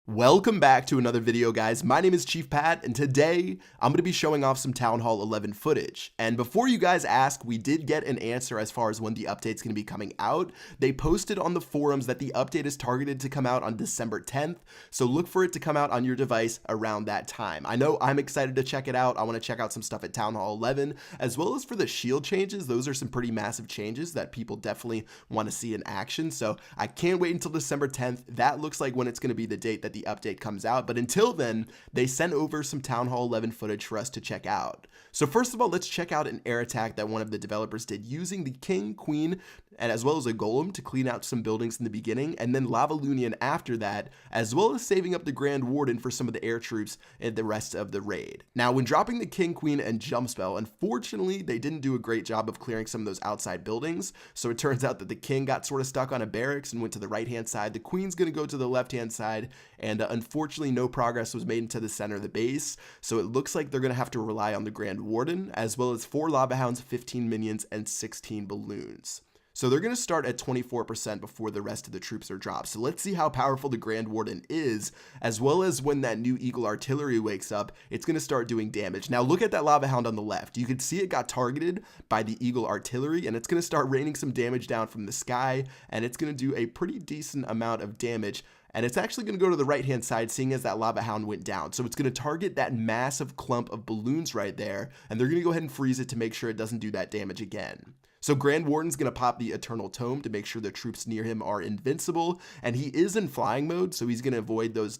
Welcome back to another video, guys. My name is Chief Pat, and today I'm going to be showing off some Town Hall 11 footage. And before you guys ask, we did get an answer as far as when the update's going to be coming out. They posted on the forums that the update is targeted to come out on December 10th, so look for it to come out on your device around that time. I know I'm excited to check it out. I want to check out some stuff at Town Hall 11, as well as for the shield changes. Those are some pretty massive changes that people definitely want to see in action, so I can't wait until December 10th. That looks like when it's going to be the date that the update comes out, but until then, they sent over some Town Hall 11 footage for us to check out. So first of all, let's check out an air attack that one of the developers did using the King, Queen, and as well as a Golem to clean out some buildings in the beginning, and then Lavalunian after that, as well as saving up the Grand Warden for some of the air troops in the rest of the raid. Now, when dropping the King, Queen, and Jump Spell, unfortunately, they didn't do a great job of clearing some of those outside buildings, so it turns out that the King got sort of stuck on a barracks and went to the right-hand side. The Queen's going to go to the left-hand side, and unfortunately, no progress was made into the center of the base, so it looks like they're going to have to rely on the Grand Warden, as well as 4 Lava Hounds, 15 minions, and 16 balloons. So they're going to start at 24% before the rest of the troops are dropped. So let's see how powerful the Grand Warden is, as well as when that new Eagle Artillery wakes up, it's going to start doing damage. Now look at that Lava Hound on the left. You can see it got targeted by the Eagle Artillery, and it's going to start raining some damage down from the sky, and it's going to do a pretty decent amount of damage. And it's actually going to go to the right-hand side, seeing as that Lava Hound went down. So it's going to target that massive clump of balloons right there, and they're going to go ahead and freeze it to make sure it doesn't do that damage again. So Grand Warden's going to pop the Eternal Tome to make sure the troops near him are invincible, and he is in flying mode, so he's going to avoid those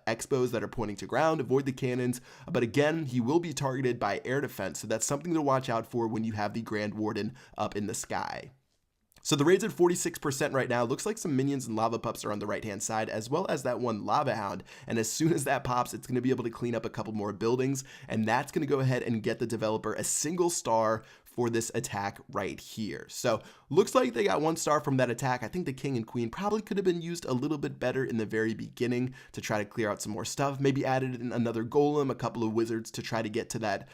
expos that are pointing to ground, avoid the cannons, but again, he will be targeted by air defense, so that's something to watch out for when you have the Grand Warden up in the sky. So the raid's at 46% right now. Looks like some minions and lava pups are on the right-hand side, as well as that one Lava Hound. And as soon as that pops, it's going to be able to clean up a couple more buildings, and that's going to go ahead and get the developer a single star for this attack right here. So looks like they got 1 star from that attack. I think the King and Queen probably could have been used a little bit better in the very beginning to try to clear out some more stuff. Maybe added in another Golem, a couple of wizards to try to get to that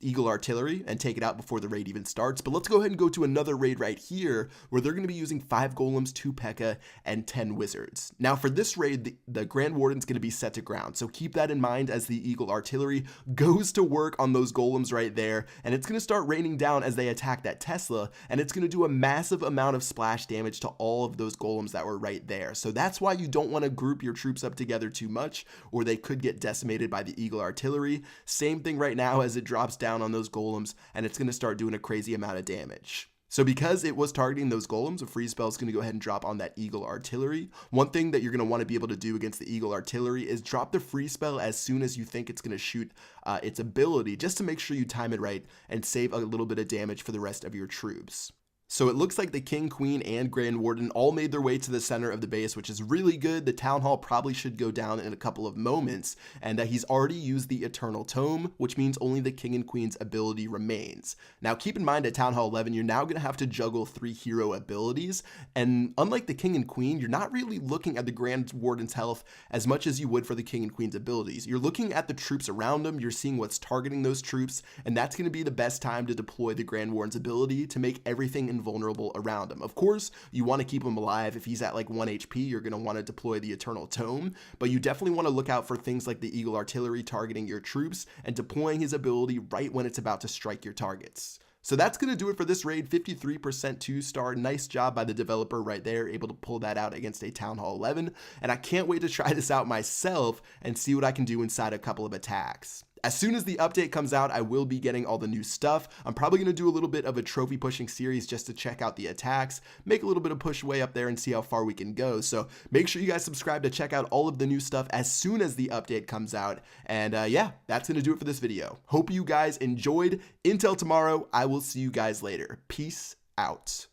Eagle Artillery and take it out before the raid even starts. But let's go ahead and go to another raid right here where they're going to be using 5 Golems, 2 P.E.K.K.A, and 10 wizards. Now for this raid, the Grand Warden's going to be set to ground, so keep that in mind as the Eagle Artillery goes to work on those Golems right there, and it's going to start raining down as they attack that Tesla, and it's going to do a massive amount of splash damage to all of those Golems that were right there. So that's why you don't want to group your troops up together too much, or they could get decimated by the Eagle Artillery. Same thing right now as it drops down on those Golems, and it's going to start doing a crazy amount of damage. So because it was targeting those Golems, a freeze spell is going to go ahead and drop on that Eagle Artillery. One thing that you're going to want to be able to do against the Eagle Artillery is drop the freeze spell as soon as you think it's going to shoot its ability, just to make sure you time it right and save a little bit of damage for the rest of your troops. So it looks like the King, Queen, and Grand Warden all made their way to the center of the base, which is really good. The Town Hall probably should go down in a couple of moments, and he's already used the Eternal Tome, which means only the King and Queen's ability remains. Now keep in mind at Town Hall 11, you're now going to have to juggle 3 hero abilities, and unlike the King and Queen, you're not really looking at the Grand Warden's health as much as you would for the King and Queen's abilities. You're looking at the troops around them, you're seeing what's targeting those troops, and that's going to be the best time to deploy the Grand Warden's ability to make everything invulnerable around him. Of course, you want to keep him alive. If he's at like 1 HP, you're going to want to deploy the Eternal Tome, but you definitely want to look out for things like the Eagle Artillery targeting your troops and deploying his ability right when it's about to strike your targets. So that's going to do it for this raid. 53% 2-star. Nice job by the developer right there, able to pull that out against a Town Hall 11. And I can't wait to try this out myself and see what I can do inside a couple of attacks. As soon as the update comes out, I will be getting all the new stuff. I'm probably going to do a little bit of a trophy pushing series just to check out the attacks, make a little bit of push way up there and see how far we can go. So make sure you guys subscribe to check out all of the new stuff as soon as the update comes out. And yeah, that's going to do it for this video. Hope you guys enjoyed. Until tomorrow, I will see you guys later. Peace out.